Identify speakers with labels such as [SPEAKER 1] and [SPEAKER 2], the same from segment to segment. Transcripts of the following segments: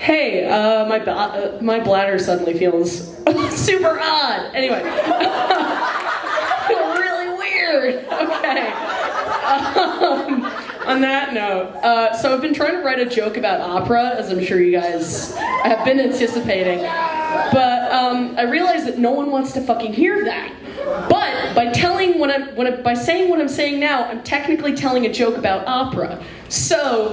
[SPEAKER 1] Hey, my bladder suddenly feels super odd. Anyway, I feel really weird. Okay. On that note, so I've been trying to write a joke about opera, as I'm sure you guys have been anticipating, but I realized that no one wants to fucking hear that. But by saying what I'm saying now, I'm technically telling a joke about opera. So,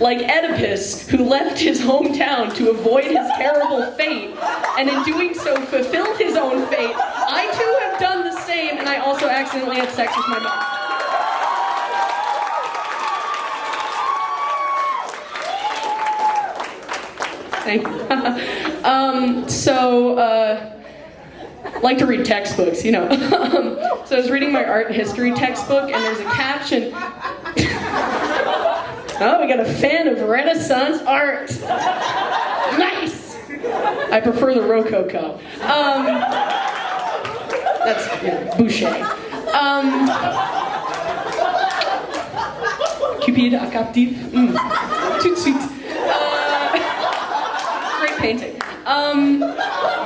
[SPEAKER 1] like Oedipus, who left his hometown to avoid his terrible fate, and in doing so fulfilled his own fate, I too have done the same, and I also accidentally had sex with my mom. Thank you. I like to read textbooks, you know. So I was reading my art history textbook, and there's a caption. Oh, we got a fan of Renaissance art. Nice. I prefer the Rococo. That's Boucher. Cupid à captif. Tout de suite. Great painting.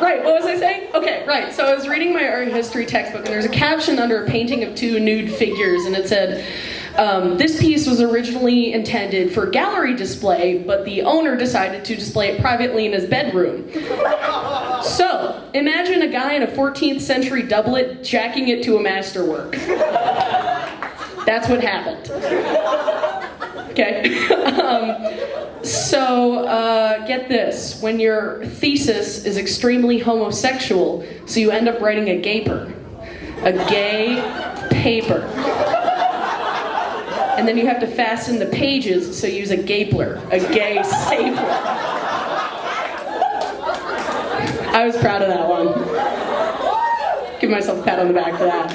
[SPEAKER 1] Right, what was I saying? Okay, right, so I was reading my art history textbook, and there's a caption under a painting of two nude figures, and it said, this piece was originally intended for gallery display, but the owner decided to display it privately in his bedroom. So, imagine a guy in a 14th century doublet jacking it to a masterwork. That's what happened. Okay. Get this. When your thesis is extremely homosexual, so you end up writing a gaper. A gay paper. And then you have to fasten the pages, so you use a gapler. A gay stapler. I was proud of that one. Give myself a pat on the back for that.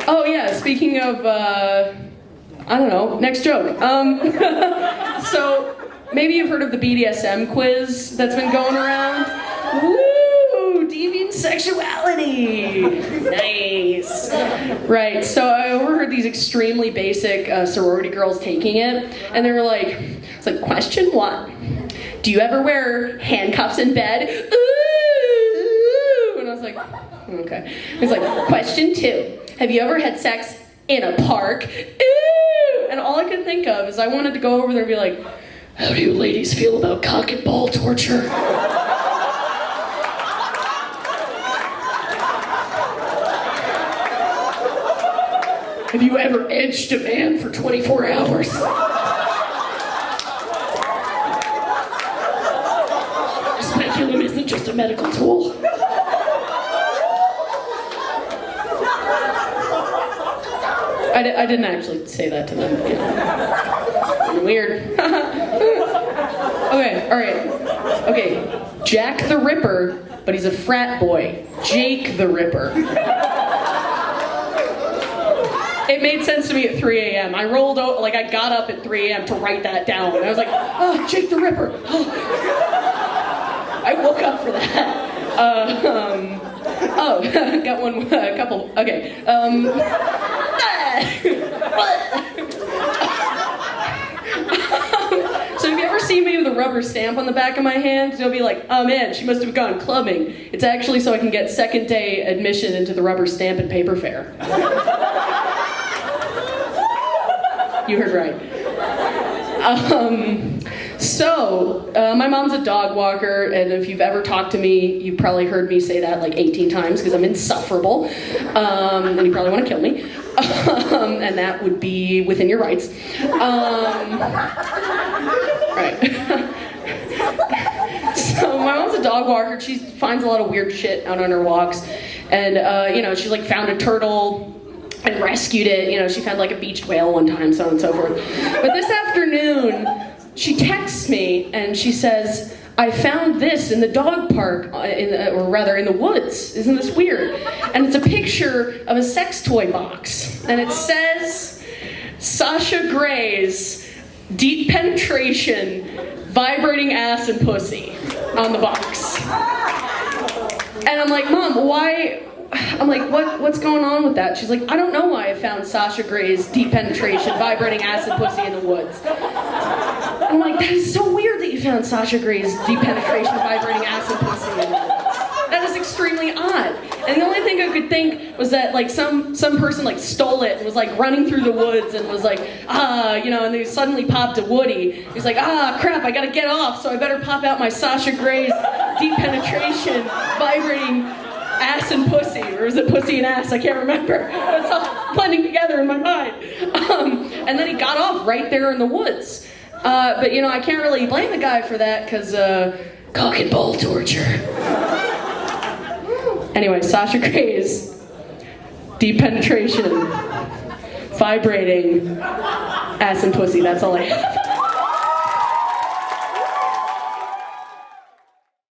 [SPEAKER 1] Oh yeah, speaking of... I don't know, next joke. So, maybe you've heard of the BDSM quiz that's been going around? Woo! Deviant sexuality! Nice. Right, so I overheard these extremely basic sorority girls taking it, and they were like, it's like, question 1, do you ever wear handcuffs in bed? Ooh! And I was like, okay. It's like, question 2, have you ever had sex in a park? And all I could think of is I wanted to go over there and be like, how do you ladies feel about cock and ball torture? Have you ever edged a man for 24 hours? Speculum isn't just a medical tool. I didn't actually say that to them. Weird. Okay, alright. Okay, Jack the Ripper, but he's a frat boy. Jake the Ripper. It made sense to me at 3 a.m. I rolled out, I got up at 3 a.m. to write that down. And I was like, oh, Jake the Ripper. Oh. I woke up for that. Got one, a couple, okay. So have you ever seen me with a rubber stamp on the back of my hand? You'll be like, oh man, she must have gone clubbing. It's actually so I can get second day admission into the rubber stamp and paper fair. You heard right. My mom's a dog walker, and if you've ever talked to me, you've probably heard me say that like 18 times because I'm insufferable, and you probably want to kill me, and that would be within your rights. Right. So my mom's a dog walker. She finds a lot of weird shit out on her walks, and she's like found a turtle and rescued it. She found like a beached whale one time, so on and so forth. But this afternoon, she texts me and she says, I found this in the dog park, in the woods. Isn't this weird? And it's a picture of a sex toy box. And it says, Sasha Gray's Deep Penetration, Vibrating Ass and Pussy on the box. And I'm like, Mom, why? I'm like, what's going on with that? She's like, I don't know why I found Sasha Gray's Deep Penetration, Vibrating Ass and Pussy in the woods. And I'm like, that is so weird that you you found Sasha Gray's deep penetration vibrating ass and pussy in the woods. That is extremely odd. And the only thing I could think was that like some person like stole it and was like running through the woods and was like, and they suddenly popped a Woody. He's like, crap, I gotta get off, so I better pop out my Sasha Gray's deep penetration vibrating ass and pussy, or is it pussy and ass? I can't remember. It's all blending together in my mind. And then he got off right there in the woods. But I can't really blame the guy for that because cock and ball torture. Anyway, Sasha Gray's deep penetration, vibrating ass and pussy. That's all I have.